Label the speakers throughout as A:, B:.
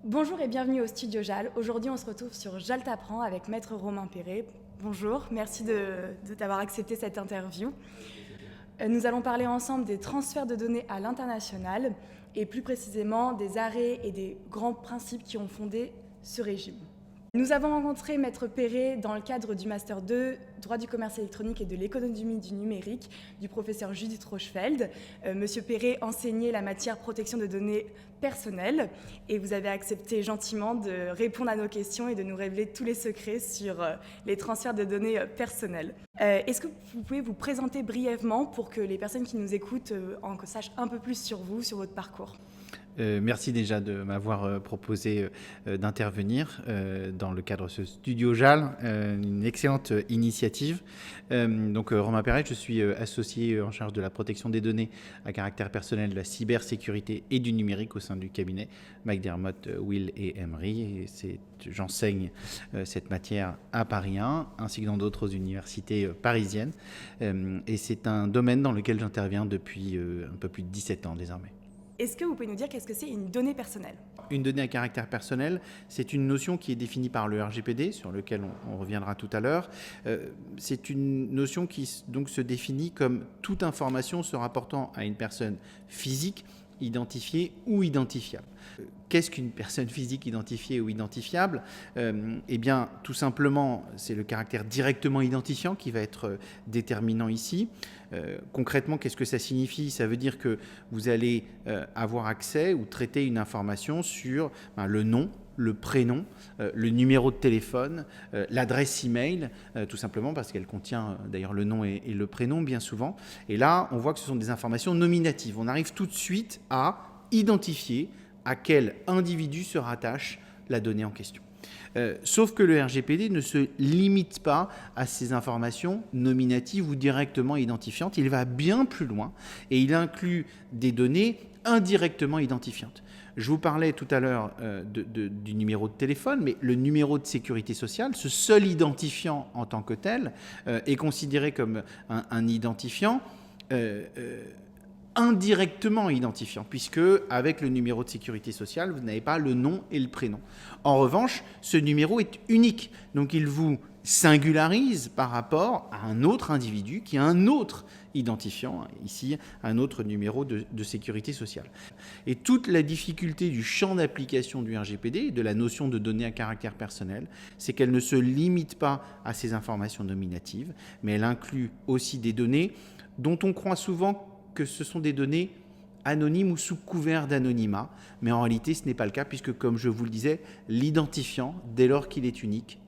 A: Bonjour et bienvenue au Studio JAL. Aujourd'hui, on se retrouve sur JAL t'apprend avec Maître Romain Perret. Bonjour, merci de t'avoir accepté cette interview. Nous allons parler ensemble des transferts de données à l'international et plus précisément des arrêts et des grands principes qui ont fondé ce régime. Nous avons rencontré Maître Perret dans le cadre du Master 2, Droit du commerce électronique et de l'économie du numérique, du professeur Judith Rochefeld. Monsieur Perret enseignait la matière protection de données personnelles et vous avez accepté gentiment de répondre à nos questions et de nous révéler tous les secrets sur les transferts de données personnelles. Est-ce que vous pouvez vous présenter brièvement pour que les personnes qui nous écoutent en sachent un peu plus sur vous, sur votre parcours ?
B: Merci déjà de m'avoir proposé d'intervenir dans le cadre de ce Studio JAL, une excellente initiative. Donc Romain Perret, je suis associé en charge de la protection des données à caractère personnel, de la cybersécurité et du numérique au sein du cabinet McDermott, Will et Emery. Et j'enseigne cette matière à Paris 1 ainsi que dans d'autres universités parisiennes. Et c'est un domaine dans lequel j'interviens depuis un peu plus de 17 ans désormais.
A: Est-ce que vous pouvez nous dire qu'est-ce que c'est une donnée personnelle ?
B: Une donnée à caractère personnel, c'est une notion qui est définie par le RGPD, sur lequel on reviendra tout à l'heure. C'est une notion qui donc se définit comme toute information se rapportant à une personne physique, identifiée ou identifiable. Qu'est-ce qu'une personne physique identifiée ou identifiable ? Eh bien, tout simplement, c'est le caractère directement identifiant qui va être déterminant ici. Concrètement, qu'est-ce que ça signifie ? Ça veut dire que vous allez avoir accès ou traiter une information sur le nom, le prénom, le numéro de téléphone, l'adresse email, tout simplement parce qu'elle contient d'ailleurs le nom et le prénom bien souvent. Et là, on voit que ce sont des informations nominatives. On arrive tout de suite à identifier à quel individu se rattache la donnée en question. Sauf que le RGPD ne se limite pas à ces informations nominatives ou directement identifiantes. Il va bien plus loin et il inclut des données indirectement identifiantes. Je vous parlais tout à l'heure du numéro de téléphone, mais le numéro de sécurité sociale, ce seul identifiant en tant que tel, est considéré comme un identifiant indirectement identifiant, puisque avec le numéro de sécurité sociale, vous n'avez pas le nom et le prénom. En revanche, ce numéro est unique, donc il vous singularise par rapport à un autre individu qui a un autre identifiant, ici un autre numéro de sécurité sociale. Et toute la difficulté du champ d'application du RGPD, de la notion de données à caractère personnel, c'est qu'elle ne se limite pas à ces informations nominatives, mais elle inclut aussi des données dont on croit souvent que ce sont des données anonymes ou sous couvert d'anonymat, mais en réalité ce n'est pas le cas puisque, comme je vous le disais, l'identifiant, dès lors qu'il est unique,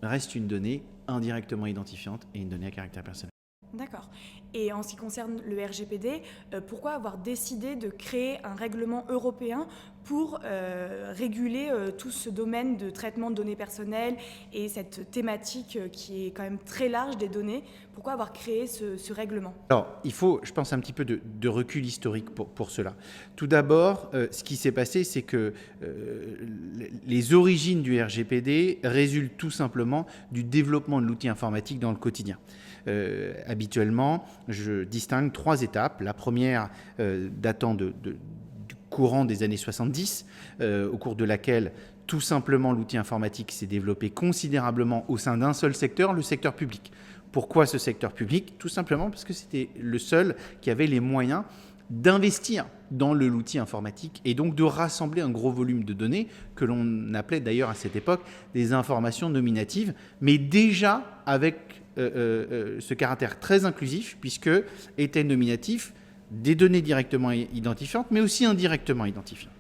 B: reste une donnée indirectement identifiante et une donnée à caractère personnel.
A: D'accord. Et en ce qui concerne le RGPD, pourquoi avoir décidé de créer un règlement européen pour réguler tout ce domaine de traitement de données personnelles et cette thématique qui est quand même très large des données? Pourquoi avoir créé ce règlement?
B: Alors, il faut, je pense, un petit peu de recul historique pour cela. Tout d'abord, ce qui s'est passé, c'est que les origines du RGPD résultent tout simplement du développement de l'outil informatique dans le quotidien. Habituellement, je distingue 3 étapes. La première datant du courant des années 70, au cours de laquelle tout simplement l'outil informatique s'est développé considérablement au sein d'un seul secteur, le secteur public. Pourquoi ce secteur public ? Tout simplement parce que c'était le seul qui avait les moyens d'investir dans l'outil informatique et donc de rassembler un gros volume de données que l'on appelait d'ailleurs à cette époque des informations nominatives, mais déjà avec ce caractère très inclusif, puisque étaient nominatifs des données directement identifiantes, mais aussi indirectement identifiantes.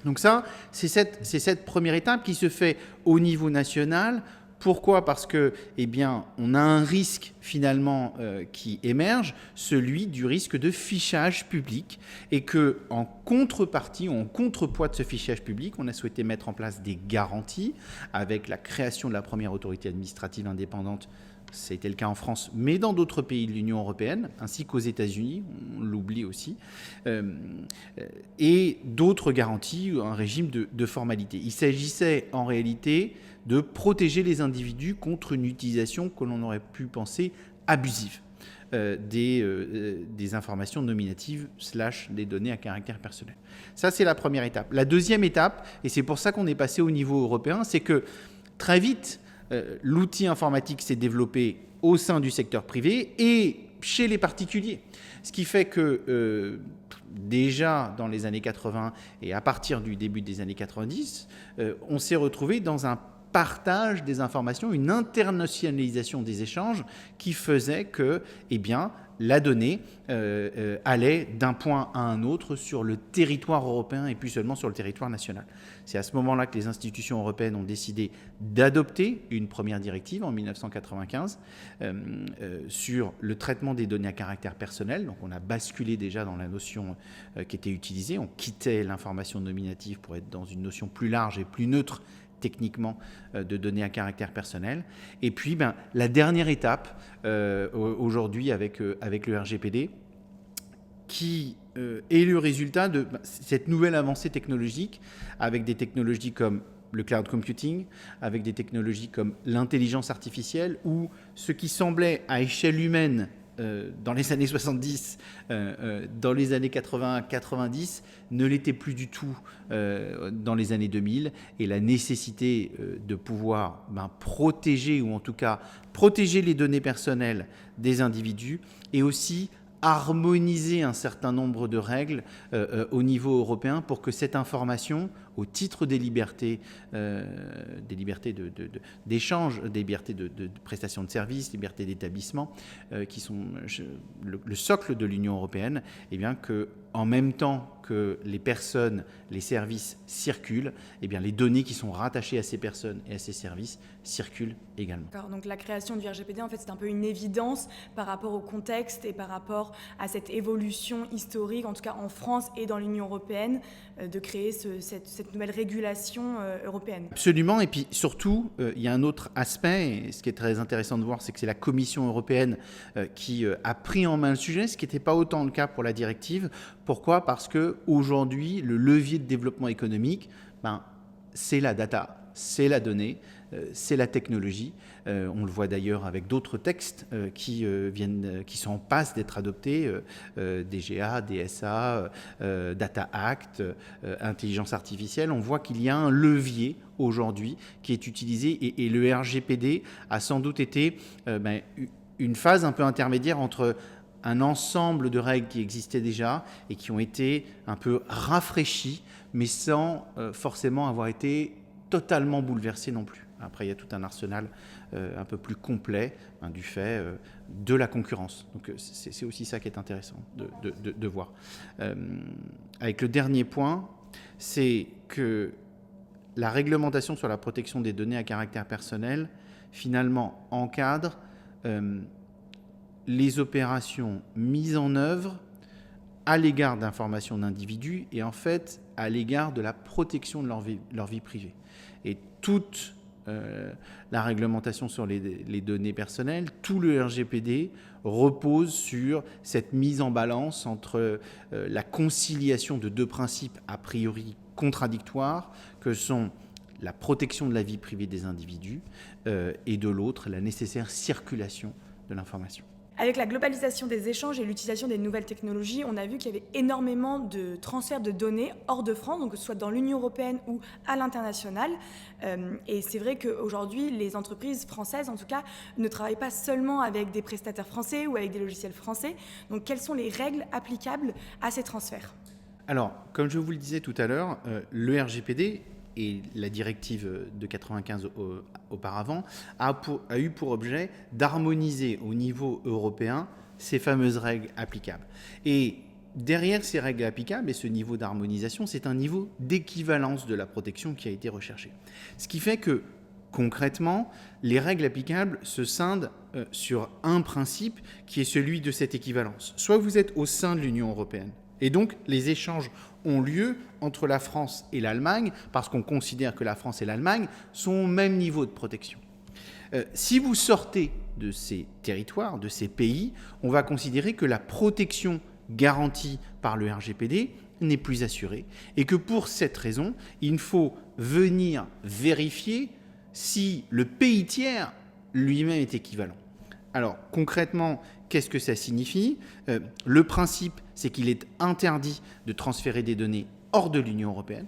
B: Donc ça, c'est cette première étape qui se fait au niveau national. Pourquoi ? Parce que, eh bien, on a un risque finalement qui émerge, celui du risque de fichage public, et que en contrepartie, en contrepoids de ce fichage public, on a souhaité mettre en place des garanties avec la création de la première autorité administrative indépendante. C'était le cas en France, mais dans d'autres pays de l'Union européenne, ainsi qu'aux États-Unis, on l'oublie aussi, et d'autres garanties, un régime de formalité. Il s'agissait en réalité de protéger les individus contre une utilisation que l'on aurait pu penser abusive. des informations nominatives / des données à caractère personnel. Ça, c'est la première étape. La deuxième étape, et c'est pour ça qu'on est passé au niveau européen, c'est que très vite, l'outil informatique s'est développé au sein du secteur privé et chez les particuliers. Ce qui fait que déjà dans les années 80 et à partir du début des années 90, on s'est retrouvé dans un partage des informations, une internationalisation des échanges qui faisait que la donnée allait d'un point à un autre sur le territoire européen et plus seulement sur le territoire national. C'est à ce moment-là que les institutions européennes ont décidé d'adopter une première directive en 1995 sur le traitement des données à caractère personnel. Donc on a basculé déjà dans la notion qui était utilisée. On quittait l'information nominative pour être dans une notion plus large et plus neutre techniquement de données à caractère personnel. Et puis, la dernière étape, aujourd'hui avec le RGPD, qui est le résultat de cette nouvelle avancée technologique, avec des technologies comme le cloud computing, avec des technologies comme l'intelligence artificielle, où ce qui semblait à échelle humaine dans les années 70, dans les années 80-90, ne l'était plus du tout dans les années 2000, et la nécessité de pouvoir protéger, ou en tout cas protéger les données personnelles des individus, et aussi harmoniser un certain nombre de règles au niveau européen pour que cette information, au titre des libertés d'échange, des libertés de prestation de services, libertés d'établissement, qui sont le socle de l'Union européenne, que en même temps que les personnes, les services circulent, les données qui sont rattachées à ces personnes et à ces services circulent également.
A: D'accord, donc la création du RGPD, en fait, c'est un peu une évidence par rapport au contexte et par rapport à cette évolution historique, en tout cas en France et dans l'Union européenne, de créer cette nouvelle régulation européenne.
B: Absolument, et puis surtout, il y a un autre aspect, et ce qui est très intéressant de voir, c'est que c'est la Commission européenne qui a pris en main le sujet, ce qui n'était pas autant le cas pour la directive. Pourquoi ? Parce qu'aujourd'hui, le levier de développement économique, c'est la data, c'est la donnée, c'est la technologie. On le voit d'ailleurs avec d'autres textes qui sont en passe d'être adoptés, DGA, DSA, Data Act, intelligence artificielle. On voit qu'il y a un levier aujourd'hui qui est utilisé, et le RGPD a sans doute été une phase un peu intermédiaire entre un ensemble de règles qui existaient déjà et qui ont été un peu rafraîchies, mais sans forcément avoir été totalement bouleversées non plus. Après, il y a tout un arsenal un peu plus complet du fait de la concurrence. Donc, c'est aussi ça qui est intéressant de voir. Avec le dernier point, c'est que la réglementation sur la protection des données à caractère personnel, finalement, encadre les opérations mises en œuvre à l'égard d'informations d'individus et en fait à l'égard de la protection de leur vie privée. Et toute la réglementation sur les données personnelles, tout le RGPD repose sur cette mise en balance entre la conciliation de deux principes a priori contradictoires que sont la protection de la vie privée des individus et de l'autre la nécessaire circulation de l'information.
A: Avec la globalisation des échanges et l'utilisation des nouvelles technologies, on a vu qu'il y avait énormément de transferts de données hors de France, donc que ce soit dans l'Union européenne ou à l'international. Et c'est vrai qu'aujourd'hui, les entreprises françaises, en tout cas, ne travaillent pas seulement avec des prestataires français ou avec des logiciels français. Donc, quelles sont les règles applicables à ces transferts ?
B: Alors, comme je vous le disais tout à l'heure, le RGPD et la directive de 95 auparavant a eu pour objet d'harmoniser au niveau européen ces fameuses règles applicables. Et derrière ces règles applicables et ce niveau d'harmonisation, c'est un niveau d'équivalence de la protection qui a été recherché. Ce qui fait que, concrètement, les règles applicables se scindent sur un principe qui est celui de cette équivalence. Soit vous êtes au sein de l'Union européenne, et donc les échanges ont lieu entre la France et l'Allemagne, parce qu'on considère que la France et l'Allemagne sont au même niveau de protection. Si vous sortez de ces territoires, de ces pays, on va considérer que la protection garantie par le RGPD n'est plus assurée, et que pour cette raison, il faut venir vérifier si le pays tiers lui-même est équivalent. Alors concrètement, qu'est-ce que ça signifie ? Le principe, c'est qu'il est interdit de transférer des données hors de l'Union européenne.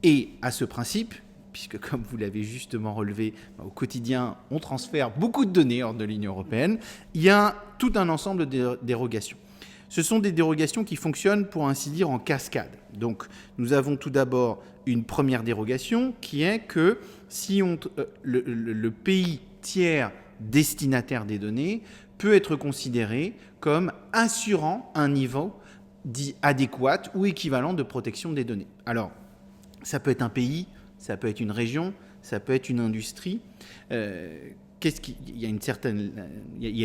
B: Et à ce principe, puisque comme vous l'avez justement relevé, au quotidien, on transfère beaucoup de données hors de l'Union européenne, il y a tout un ensemble de dérogations. Ce sont des dérogations qui fonctionnent, pour ainsi dire, en cascade. Donc, nous avons tout d'abord une première dérogation qui est que si le pays tiers destinataire des données peut être considéré comme assurant un niveau dit adéquat ou équivalent de protection des données. Alors, ça peut être un pays, ça peut être une région, ça peut être une industrie. Il y a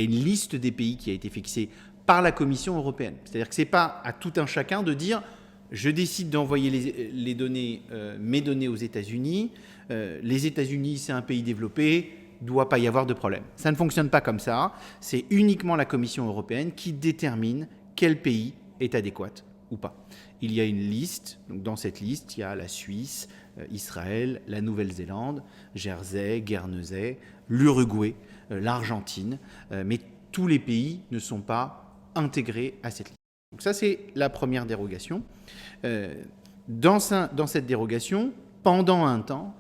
B: une liste des pays qui a été fixée par la Commission européenne. C'est-à-dire que ce n'est pas à tout un chacun de dire « je décide d'envoyer les données, mes données aux États-Unis, les États-Unis, c'est un pays développé, il ne doit pas y avoir de problème ». Ça ne fonctionne pas comme ça. C'est uniquement la Commission européenne qui détermine quel pays est adéquat ou pas. Il y a une liste. Donc dans cette liste, il y a la Suisse, Israël, la Nouvelle-Zélande, Jersey, Guernesey, l'Uruguay, l'Argentine. Mais tous les pays ne sont pas intégrés à cette liste. Donc ça, c'est la première dérogation. Dans cette dérogation, pendant un temps,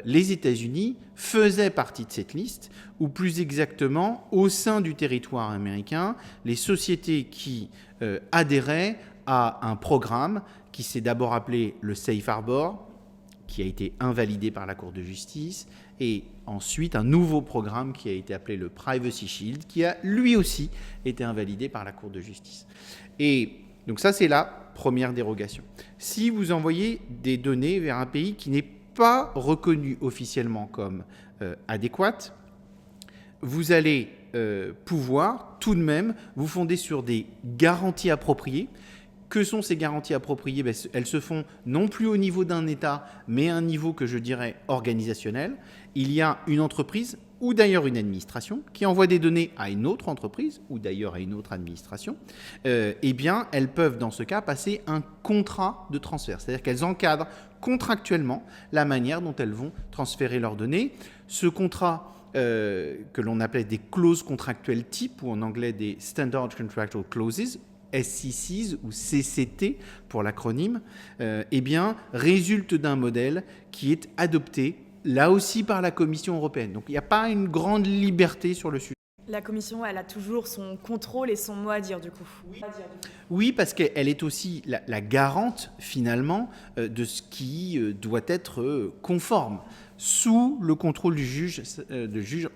B: les États-Unis faisaient partie de cette liste, ou plus exactement, au sein du territoire américain, les sociétés qui adhéraient à un programme qui s'est d'abord appelé le Safe Harbor, qui a été invalidé par la Cour de justice, et ensuite un nouveau programme qui a été appelé le Privacy Shield, qui a lui aussi été invalidé par la Cour de justice. Et donc ça, c'est la première dérogation. Si vous envoyez des données vers un pays qui n'est pas reconnu officiellement comme adéquat, vous allez pouvoir tout de même vous fonder sur des garanties appropriées. Que sont ces garanties appropriées ? Elles se font non plus au niveau d'un État, mais à un niveau que je dirais organisationnel. Il y a une entreprise, ou d'ailleurs une administration, qui envoie des données à une autre entreprise, ou d'ailleurs à une autre administration. Eh bien, elles peuvent dans ce cas passer un contrat de transfert. C'est-à-dire qu'elles encadrent contractuellement la manière dont elles vont transférer leurs données. Ce contrat que l'on appelait des clauses contractuelles type, ou en anglais des Standard Contractual Clauses, SCCs ou CCT pour l'acronyme, eh bien, résulte d'un modèle qui est adopté là aussi par la Commission européenne. Donc il n'y a pas une grande liberté sur le sujet.
A: La Commission, elle a toujours son contrôle et son mot à dire du coup.
B: Oui, parce qu'elle est aussi la garante finalement de ce qui doit être conforme, sous le contrôle du juge,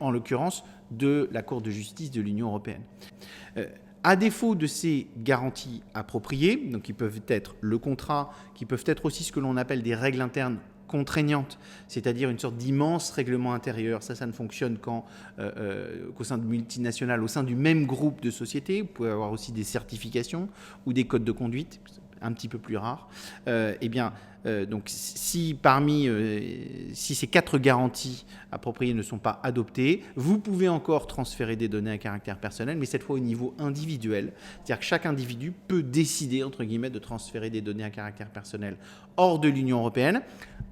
B: en l'occurrence de la Cour de justice de l'Union européenne. À défaut de ces garanties appropriées, donc qui peuvent être le contrat, qui peuvent être aussi ce que l'on appelle des règles internes contraignantes, c'est-à-dire une sorte d'immense règlement intérieur. Ça ne fonctionne qu'au sein de multinationales, au sein du même groupe de sociétés. Vous pouvez avoir aussi des certifications ou des codes de conduite, un petit peu plus rares. Donc si ces 4 garanties appropriées ne sont pas adoptées, vous pouvez encore transférer des données à caractère personnel, mais cette fois au niveau individuel. C'est-à-dire que chaque individu peut décider, entre guillemets, de transférer des données à caractère personnel hors de l'Union européenne,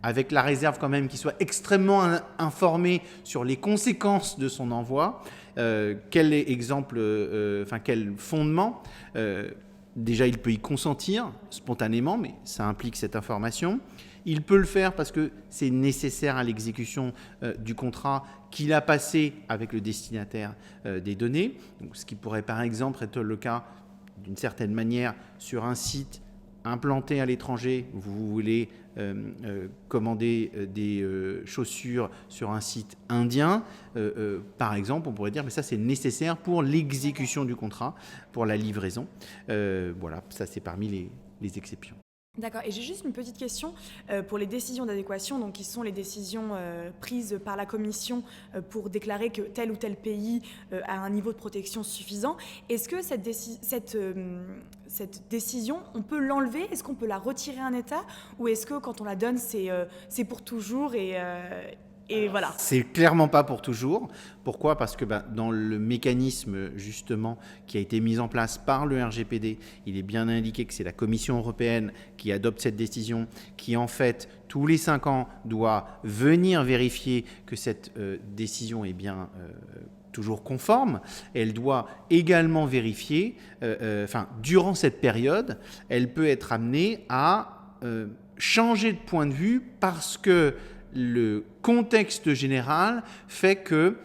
B: avec la réserve quand même qu'il soit extrêmement informé sur les conséquences de son envoi. Quel fondement Déjà, il peut y consentir spontanément, mais ça implique cette information. Il peut le faire parce que c'est nécessaire à l'exécution du contrat qu'il a passé avec le destinataire des données. Donc, ce qui pourrait par exemple être le cas d'une certaine manière sur un site implanté à l'étranger. Vous voulez commander des chaussures sur un site indien, par exemple, on pourrait dire mais ça c'est nécessaire pour l'exécution du contrat, pour la livraison. Voilà, ça c'est parmi les exceptions.
A: D'accord, et j'ai juste une petite question pour les décisions d'adéquation, donc qui sont les décisions prises par la Commission pour déclarer que tel ou tel pays a un niveau de protection suffisant. Est-ce que cette décision, on peut l'enlever ? Est-ce qu'on peut la retirer à un État ? Ou est-ce que quand on la donne, c'est pour toujours et voilà.
B: C'est clairement pas pour toujours. Pourquoi ? Parce que dans le mécanisme justement qui a été mis en place par le RGPD, il est bien indiqué que c'est la Commission européenne qui adopte cette décision, qui en fait tous les 5 ans doit venir vérifier que cette décision est bien toujours conforme. Elle doit également vérifier, durant cette période, elle peut être amenée à changer de point de vue parce que le contexte général fait que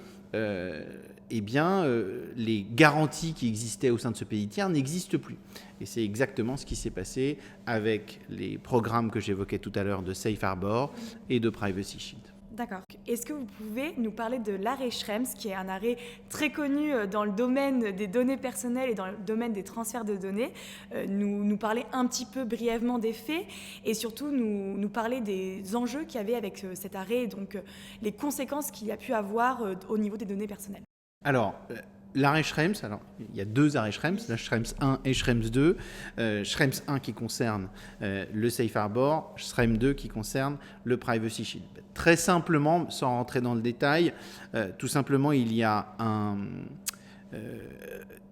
B: les garanties qui existaient au sein de ce pays tiers n'existent plus. Et c'est exactement ce qui s'est passé avec les programmes que j'évoquais tout à l'heure de Safe Harbor et de Privacy Shield.
A: D'accord. Est-ce que vous pouvez nous parler de l'arrêt Schrems, qui est un arrêt très connu dans le domaine des données personnelles et dans le domaine des transferts de données, nous parler un petit peu brièvement des faits et surtout nous parler des enjeux qu'il y avait avec cet arrêt et donc les conséquences qu'il y a pu avoir au niveau des données personnelles.
B: Alors, l'arrêt Schrems, il y a 2 arrêts Schrems, le Schrems 1 et Schrems 2. Schrems 1 qui concerne le Safe Harbor, Schrems 2 qui concerne le Privacy Shield. Très simplement, sans rentrer dans le détail, tout simplement, il y a un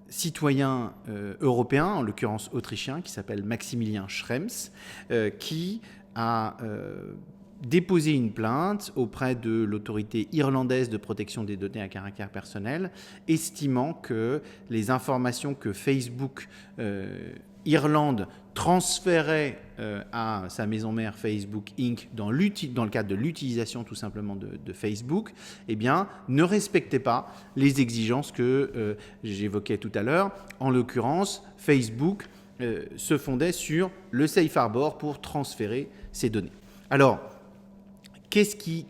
B: citoyen européen, en l'occurrence autrichien, qui s'appelle Maximilien Schrems, qui a déposé une plainte auprès de l'autorité irlandaise de protection des données à caractère personnel, estimant que les informations que Facebook Irlande transférait à sa maison mère Facebook Inc. dans le cadre de l'utilisation tout simplement de Facebook, ne respectaient pas les exigences que j'évoquais tout à l'heure. En l'occurrence, Facebook se fondait sur le Safe Harbor pour transférer ces données. Alors, qu'est-ce qui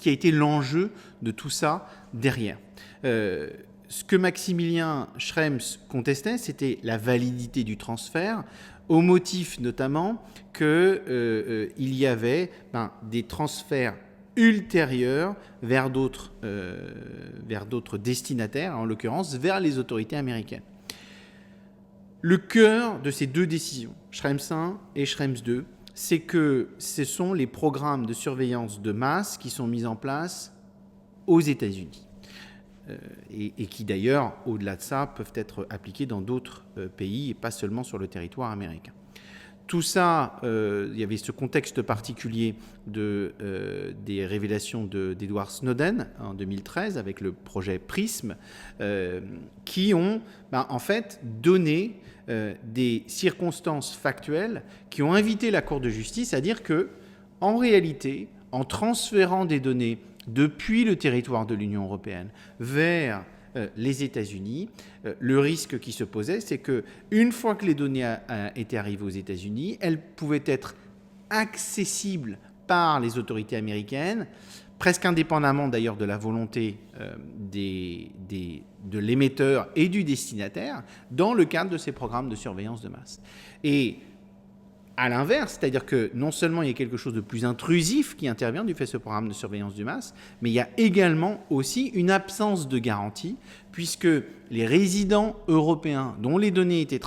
B: a été l'enjeu de tout ça derrière ? Ce que Maximilien Schrems contestait, c'était la validité du transfert, au motif notamment qu'il y avait des transferts ultérieurs vers d'autres destinataires, en l'occurrence vers les autorités américaines. Le cœur de ces 2 décisions, Schrems 1 et Schrems 2, c'est que ce sont les programmes de surveillance de masse qui sont mis en place aux États-Unis et qui d'ailleurs, au-delà de ça, peuvent être appliqués dans d'autres pays et pas seulement sur le territoire américain. Tout ça, il y avait ce contexte particulier des révélations d'Edward Snowden en 2013 avec le projet PRISM qui ont en fait donné des circonstances factuelles qui ont invité la Cour de justice à dire que, en réalité, en transférant des données depuis le territoire de l'Union européenne vers les États-Unis, le risque qui se posait, c'est qu'une fois que les données étaient arrivées aux États-Unis, elles pouvaient être accessibles par les autorités américaines, presque indépendamment d'ailleurs de la volonté de l'émetteur et du destinataire, dans le cadre de ces programmes de surveillance de masse. Et à l'inverse, c'est-à-dire que non seulement il y a quelque chose de plus intrusif qui intervient du fait de ce programme de surveillance de masse, mais il y a également aussi une absence de garantie, puisque les résidents européens dont les données étaient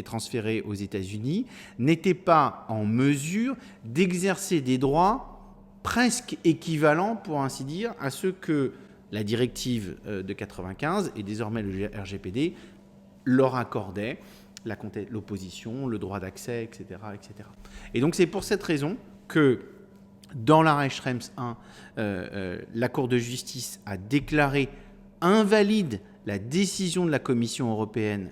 B: transférées aux États-Unis n'étaient pas en mesure d'exercer des droits presque équivalents, pour ainsi dire, à ceux que la directive de 1995 et désormais le RGPD leur accordait, l'opposition, le droit d'accès, etc., etc. Et donc c'est pour cette raison que dans l'arrêt Schrems 1, la Cour de justice a déclaré invalide la décision de la Commission européenne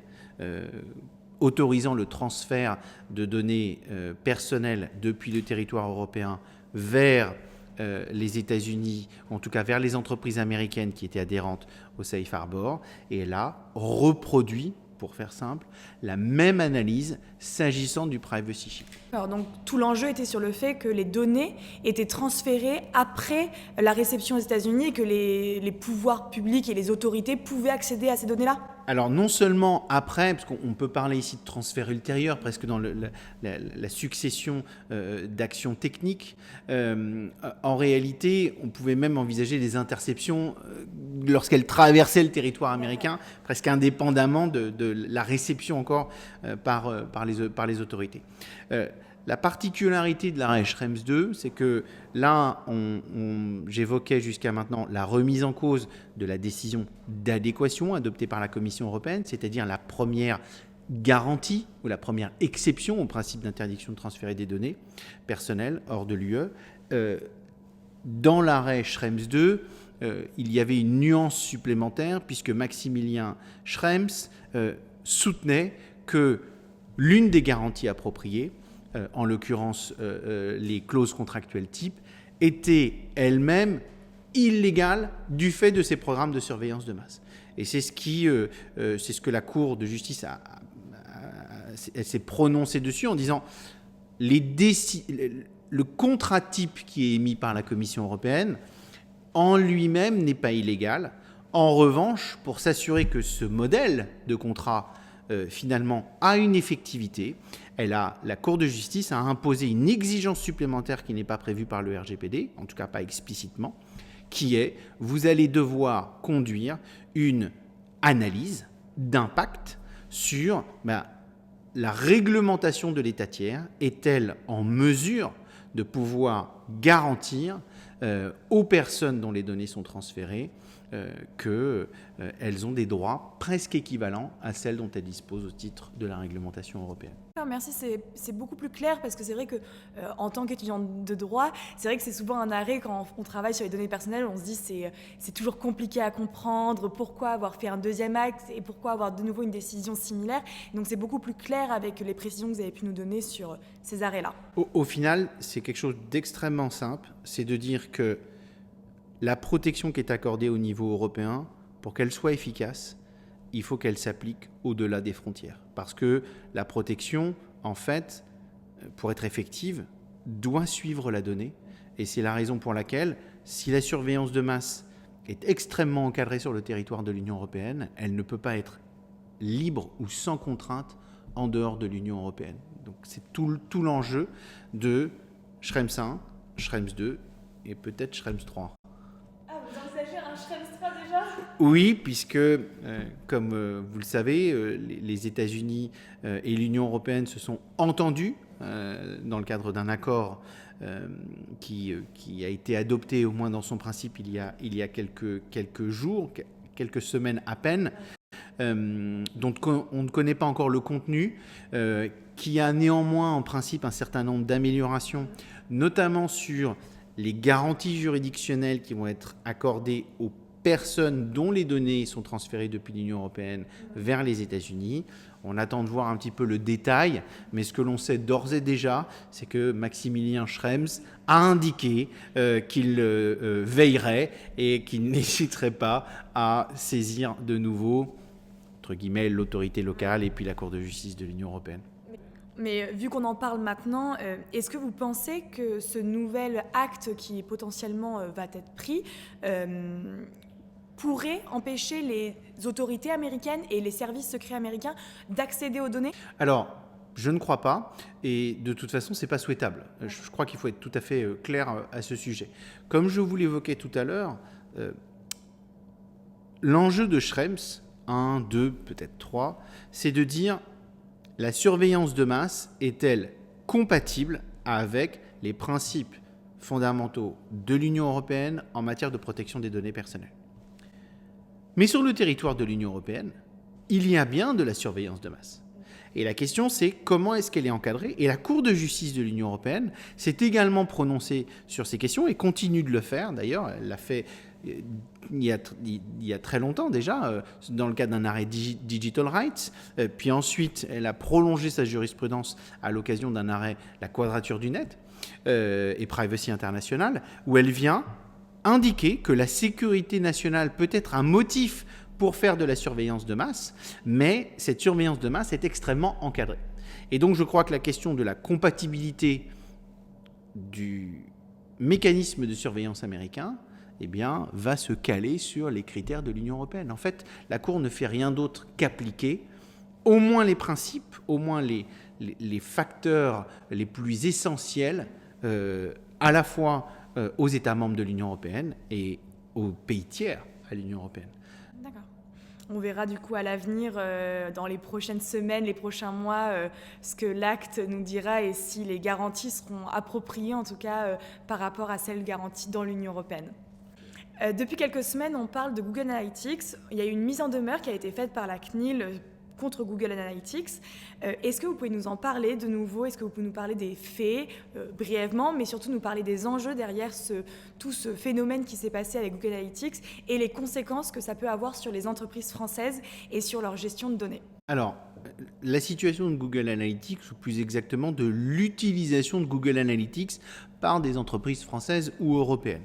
B: autorisant le transfert de données personnelles depuis le territoire européen vers les États-Unis, ou en tout cas vers les entreprises américaines qui étaient adhérentes au Safe Harbor, et elle a reproduit, pour faire simple, la même analyse s'agissant du Privacy Shield.
A: Alors donc tout l'enjeu était sur le fait que les données étaient transférées après la réception aux États-Unis et que les pouvoirs publics et les autorités pouvaient accéder à ces données-là ?
B: Alors non seulement après, parce qu'on peut parler ici de transfert ultérieur, presque dans la succession d'actions techniques, en réalité, on pouvait même envisager des interceptions lorsqu'elles traversaient le territoire américain, presque indépendamment de la réception encore par les autorités. La particularité de l'arrêt Schrems 2, c'est que là, j'évoquais jusqu'à maintenant la remise en cause de la décision d'adéquation adoptée par la Commission européenne, c'est-à-dire la première garantie ou la première exception au principe d'interdiction de transférer des données personnelles hors de l'UE. Dans l'arrêt Schrems 2, il y avait une nuance supplémentaire puisque Maximilien Schrems soutenait que l'une des garanties appropriées, en l'occurrence les clauses contractuelles type, était elle-même illégale du fait de ces programmes de surveillance de masse. Et c'est ce que la Cour de justice s'est prononcée dessus en disant le contrat type qui est émis par la Commission européenne en lui-même n'est pas illégal. En revanche, pour s'assurer que ce modèle de contrat finalement a une effectivité, la Cour de justice a imposé une exigence supplémentaire qui n'est pas prévue par le RGPD, en tout cas pas explicitement, qui est vous allez devoir conduire une analyse d'impact sur la réglementation de l'État tiers. Est-elle en mesure de pouvoir garantir aux personnes dont les données sont transférées qu'elles ont des droits presque équivalents à celles dont elles disposent au titre de la réglementation européenne.
A: Merci, c'est beaucoup plus clair parce que c'est vrai que en tant qu'étudiant de droit, c'est vrai que c'est souvent un arrêt quand on travaille sur les données personnelles, on se dit c'est toujours compliqué à comprendre, pourquoi avoir fait un deuxième acte et pourquoi avoir de nouveau une décision similaire. Donc c'est beaucoup plus clair avec les précisions que vous avez pu nous donner sur ces arrêts-là.
B: Au final, c'est quelque chose d'extrêmement simple, c'est de dire que la protection qui est accordée au niveau européen, pour qu'elle soit efficace, il faut qu'elle s'applique au-delà des frontières. Parce que la protection, en fait, pour être effective, doit suivre la donnée. Et c'est la raison pour laquelle, si la surveillance de masse est extrêmement encadrée sur le territoire de l'Union européenne, elle ne peut pas être libre ou sans contrainte en dehors de l'Union européenne. Donc c'est tout l'enjeu de Schrems 1, Schrems 2 et peut-être Schrems 3.
A: Vous envisagez un Schrems 3 déjà ?
B: Oui, puisque, comme vous le savez, les États-Unis et l'Union européenne se sont entendus dans le cadre d'un accord qui a été adopté, au moins dans son principe, il y a quelques jours, quelques semaines à peine, dont on ne connaît pas encore le contenu, qui a néanmoins en principe un certain nombre d'améliorations, notamment sur les garanties juridictionnelles qui vont être accordées aux personnes dont les données sont transférées depuis l'Union européenne vers les États-Unis. On attend de voir un petit peu le détail, mais ce que l'on sait d'ores et déjà, c'est que Maximilien Schrems a indiqué qu'il veillerait et qu'il n'hésiterait pas à saisir de nouveau, entre guillemets, l'autorité locale et puis la Cour de justice de l'Union européenne.
A: Mais vu qu'on en parle maintenant, est-ce que vous pensez que ce nouvel acte qui potentiellement va être pris pourrait empêcher les autorités américaines et les services secrets américains d'accéder aux données ?
B: Alors, je ne crois pas, et de toute façon, ce n'est pas souhaitable. Je crois qu'il faut être tout à fait clair à ce sujet. Comme je vous l'évoquais tout à l'heure, l'enjeu de Schrems, 1, 2, peut-être 3, c'est de dire la surveillance de masse est-elle compatible avec les principes fondamentaux de l'Union européenne en matière de protection des données personnelles ? Mais sur le territoire de l'Union européenne, il y a bien de la surveillance de masse. Et la question, c'est comment est-ce qu'elle est encadrée ? Et la Cour de justice de l'Union européenne s'est également prononcée sur ces questions et continue de le faire. D'ailleurs, elle l'a fait il y a très longtemps déjà, dans le cadre d'un arrêt Digital Rights. Puis ensuite, elle a prolongé sa jurisprudence à l'occasion d'un arrêt La Quadrature du Net et Privacy International, où elle vient indiquer que la sécurité nationale peut être un motif pour faire de la surveillance de masse, mais cette surveillance de masse est extrêmement encadrée. Et donc je crois que la question de la compatibilité du mécanisme de surveillance américain va se caler sur les critères de l'Union européenne. En fait, la Cour ne fait rien d'autre qu'appliquer au moins les principes, au moins les facteurs les plus essentiels à la fois aux États membres de l'Union européenne et aux pays tiers à l'Union européenne.
A: D'accord. On verra du coup à l'avenir, dans les prochaines semaines, les prochains mois, ce que l'acte nous dira et si les garanties seront appropriées, en tout cas par rapport à celles garanties dans l'Union européenne. Depuis quelques semaines, on parle de Google Analytics. Il y a eu une mise en demeure qui a été faite par la CNIL contre Google Analytics. Est-ce que vous pouvez nous en parler de nouveau? Est-ce que vous pouvez nous parler des faits brièvement, mais surtout nous parler des enjeux derrière tout ce phénomène qui s'est passé avec Google Analytics et les conséquences que ça peut avoir sur les entreprises françaises et sur leur gestion de données?
B: Alors, la situation de Google Analytics, ou plus exactement de l'utilisation de Google Analytics par des entreprises françaises ou européennes,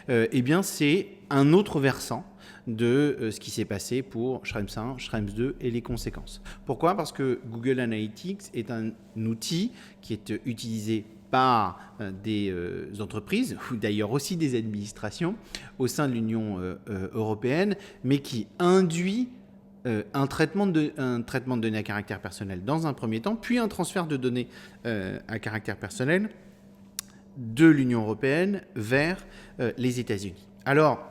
B: eh bien, c'est un autre versant de ce qui s'est passé pour Schrems 1, Schrems 2 et les conséquences. Pourquoi? Parce que Google Analytics est un outil qui est utilisé par des entreprises, ou d'ailleurs aussi des administrations au sein de l'Union européenne, mais qui induit un traitement de données à caractère personnel dans un premier temps, puis un transfert de données à caractère personnel de l'Union européenne vers les États-Unis. Alors,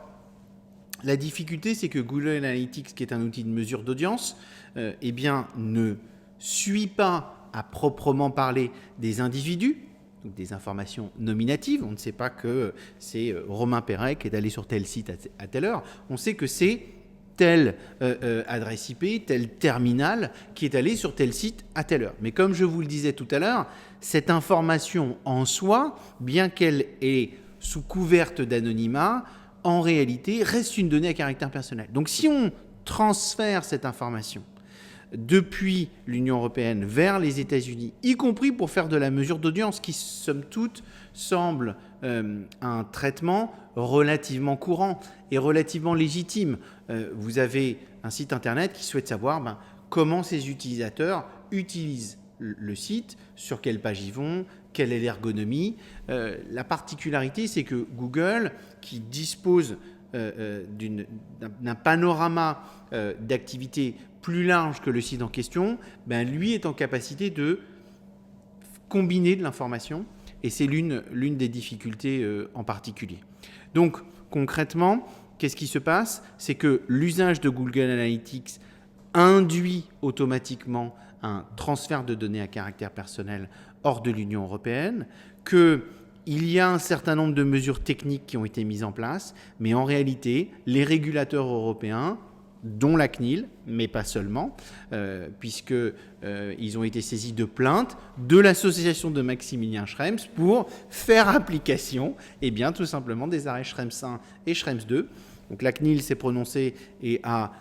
B: la difficulté, c'est que Google Analytics, qui est un outil de mesure d'audience, eh bien, ne suit pas à proprement parler des individus, donc des informations nominatives. On ne sait pas que c'est Romain Perret qui est allé sur tel site à telle heure. On sait que c'est telle adresse IP, tel terminal qui est allé sur tel site à telle heure. Mais comme je vous le disais tout à l'heure, cette information en soi, bien qu'elle est sous couverte d'anonymat, en réalité reste une donnée à caractère personnel. Donc si on transfère cette information depuis l'Union européenne vers les États-Unis, y compris pour faire de la mesure d'audience, qui somme toute semble un traitement relativement courant et relativement légitime. Vous avez un site internet qui souhaite savoir comment ses utilisateurs utilisent le site, sur quelle page ils vont, quelle est l'ergonomie. La particularité, c'est que Google, qui dispose d'un panorama d'activités plus large que le site en question, lui est en capacité de combiner de l'information, et c'est l'une des difficultés en particulier. Donc concrètement, qu'est-ce qui se passe? C'est que l'usage de Google Analytics induit automatiquement un transfert de données à caractère personnel hors de l'Union européenne, qu'il y a un certain nombre de mesures techniques qui ont été mises en place, mais en réalité, les régulateurs européens, dont la CNIL, mais pas seulement, puisqu'ils ont été saisis de plaintes de l'association de Maximilien Schrems pour faire application, tout simplement, des arrêts Schrems 1 et Schrems 2. Donc la CNIL s'est prononcée et a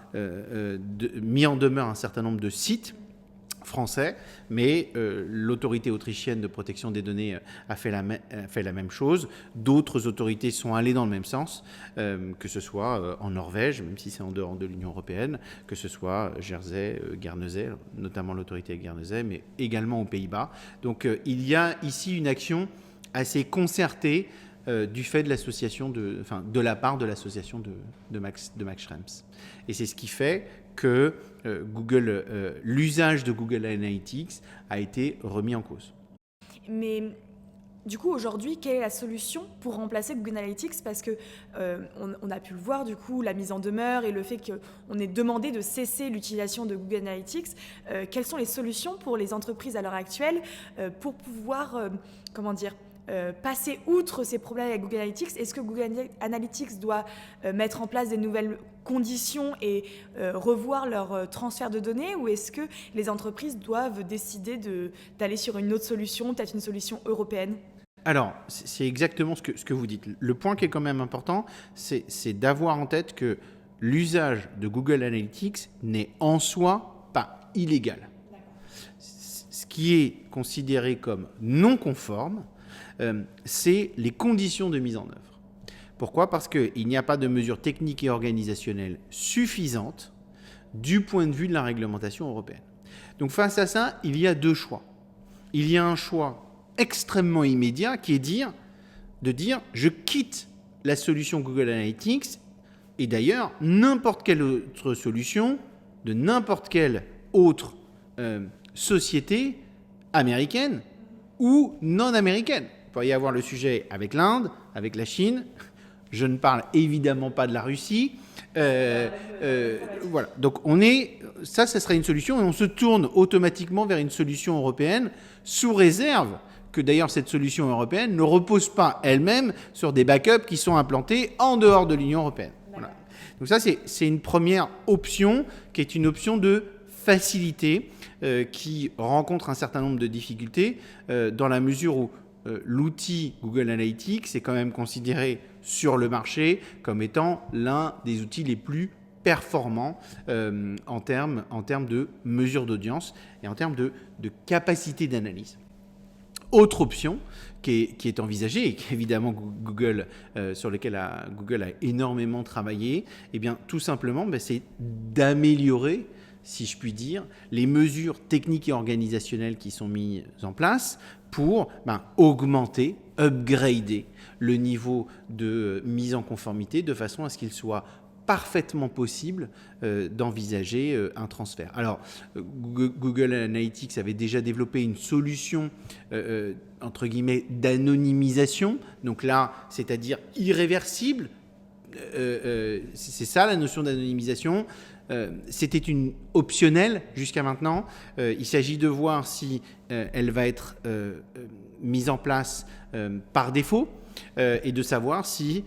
B: mis en demeure un certain nombre de sites français, mais l'autorité autrichienne de protection des données a fait la même chose. D'autres autorités sont allées dans le même sens, que ce soit en Norvège, même si c'est en dehors de l'Union européenne, que ce soit Jersey, Guernesey, notamment l'autorité de Guernesey, mais également aux Pays-Bas. Donc il y a ici une action assez concertée du fait de l'association de la part de l'association de Max Schrems. Et c'est ce qui fait que l'usage de Google Analytics a été remis en cause.
A: Mais du coup, aujourd'hui, quelle est la solution pour remplacer Google Analytics? Parce que on a pu le voir, du coup, la mise en demeure et le fait qu'on ait demandé de cesser l'utilisation de Google Analytics. Quelles sont les solutions pour les entreprises à l'heure actuelle pour pouvoir, passer outre ces problèmes avec Google Analytics? Est-ce que Google Analytics doit mettre en place des nouvelles conditions et revoir leur transfert de données, ou est-ce que les entreprises doivent décider d'aller sur une autre solution, peut-être une solution européenne?
B: Alors, c'est exactement ce que vous dites. Le point qui est quand même important, c'est d'avoir en tête que l'usage de Google Analytics n'est en soi pas illégal. Ce qui est considéré comme non conforme, c'est les conditions de mise en œuvre. Pourquoi? Parce qu'il n'y a pas de mesures techniques et organisationnelles suffisantes du point de vue de la réglementation européenne. Donc face à ça, il y a deux choix. Il y a un choix extrêmement immédiat qui est de dire je quitte la solution Google Analytics, et d'ailleurs n'importe quelle autre solution de n'importe quelle autre société américaine ou non américaine. Il pourrait y avoir le sujet avec l'Inde, avec la Chine. Je ne parle évidemment pas de la Russie. Voilà. Donc ça serait une solution, et on se tourne automatiquement vers une solution européenne, sous réserve que d'ailleurs cette solution européenne ne repose pas elle-même sur des backups qui sont implantés en dehors de l'Union européenne. Voilà. Donc ça, c'est une première option qui est une option de facilité qui rencontre un certain nombre de difficultés dans la mesure où l'outil Google Analytics est quand même considéré sur le marché comme étant l'un des outils les plus performants en termes de mesure d'audience et en termes de capacité d'analyse. Autre option qui est envisagée et qu'évidemment Google, sur laquelle Google a énormément travaillé, eh bien, tout simplement, c'est d'améliorer, si je puis dire, les mesures techniques et organisationnelles qui sont mises en place pour augmenter, upgrader le niveau de mise en conformité de façon à ce qu'il soit parfaitement possible d'envisager un transfert. Alors, Google Analytics avait déjà développé une solution entre guillemets d'anonymisation, donc là, c'est-à-dire irréversible. C'est ça la notion d'anonymisation. C'était une optionnelle jusqu'à maintenant. Il s'agit de voir si elle va être mise en place par défaut et de savoir si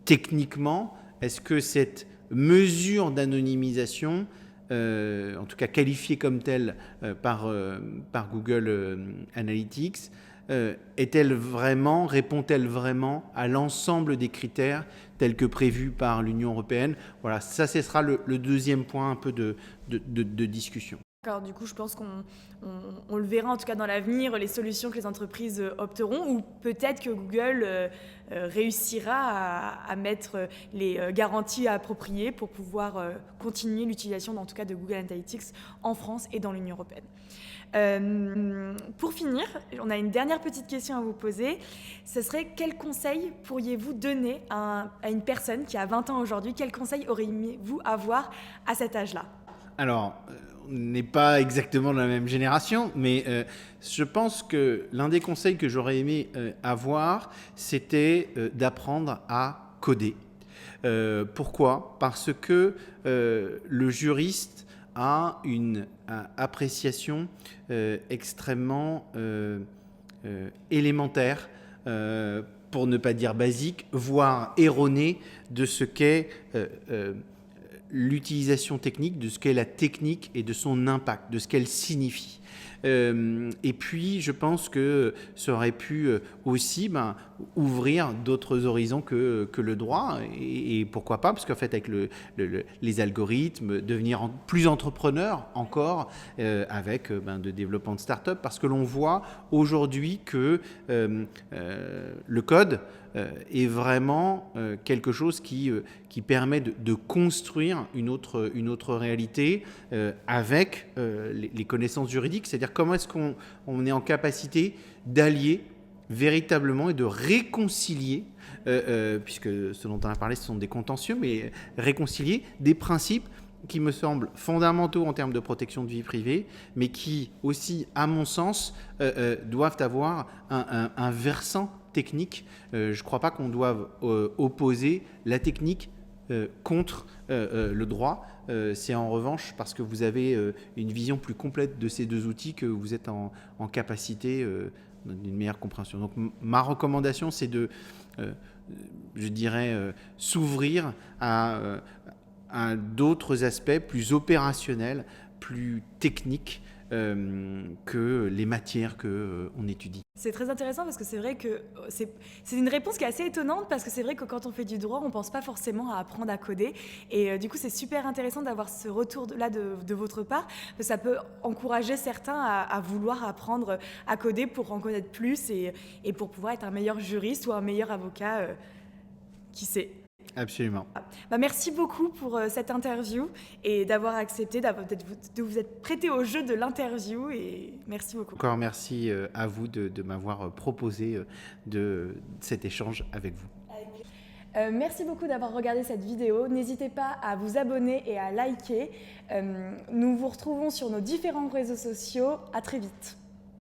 B: techniquement, est-ce que cette mesure d'anonymisation, en tout cas qualifiée comme telle par Google Analytics, répond-elle vraiment à l'ensemble des critères tels que prévus par l'Union européenne? Voilà, ça, ce sera le deuxième point un peu de discussion.
A: D'accord, du coup, je pense qu'on le verra en tout cas dans l'avenir, les solutions que les entreprises opteront, ou peut-être que Google réussira à mettre les garanties appropriées pour pouvoir continuer l'utilisation, en tout cas, de Google Analytics en France et dans l'Union européenne. Pour finir, on a une dernière petite question à vous poser. Ce serait quel conseil pourriez-vous donner à une personne qui a 20 ans aujourd'hui? Quel conseil auriez-vous avoir à cet âge-là?
B: Alors, on n'est pas exactement de la même génération, mais je pense que l'un des conseils que j'aurais aimé avoir, c'était d'apprendre à coder. Pourquoi? Parce que le juriste a une appréciation extrêmement élémentaire, pour ne pas dire basique, voire erronée de ce qu'est l'utilisation technique, de ce qu'est la technique et de son impact, de ce qu'elle signifie. Et puis, je pense que ça aurait pu aussi ouvrir d'autres horizons que le droit. Et pourquoi pas, parce qu'en fait, avec les algorithmes, devenir plus entrepreneur encore avec de développement de start-up, parce que l'on voit aujourd'hui que le code est vraiment quelque chose qui permet de construire une autre réalité avec les connaissances juridiques, c'est-à-dire comment est-ce qu'on est en capacité d'allier véritablement et de réconcilier, puisque ce dont on a parlé, ce sont des contentieux, mais réconcilier des principes qui me semblent fondamentaux en termes de protection de vie privée, mais qui aussi, à mon sens, doivent avoir un versant technique. Je ne crois pas qu'on doive opposer la technique contre le droit. C'est en revanche parce que vous avez une vision plus complète de ces deux outils que vous êtes en capacité d'une meilleure compréhension. Donc ma recommandation, c'est de, je dirais, s'ouvrir à d'autres aspects plus opérationnels, plus techniques que les matières qu'on étudie.
A: C'est très intéressant parce que c'est vrai que c'est une réponse qui est assez étonnante parce que c'est vrai que quand on fait du droit, on ne pense pas forcément à apprendre à coder. Et du coup, c'est super intéressant d'avoir ce retour-là de votre part. Parce que ça peut encourager certains à vouloir apprendre à coder pour en connaître plus et pour pouvoir être un meilleur juriste ou un meilleur avocat, qui sait.
B: Absolument.
A: Merci beaucoup pour cette interview et d'avoir accepté, de vous être prêté au jeu de l'interview et merci beaucoup.
B: Encore merci à vous de m'avoir proposé de cet échange avec vous.
A: Merci beaucoup d'avoir regardé cette vidéo. N'hésitez pas à vous abonner et à liker. Nous vous retrouvons sur nos différents réseaux sociaux. À très vite.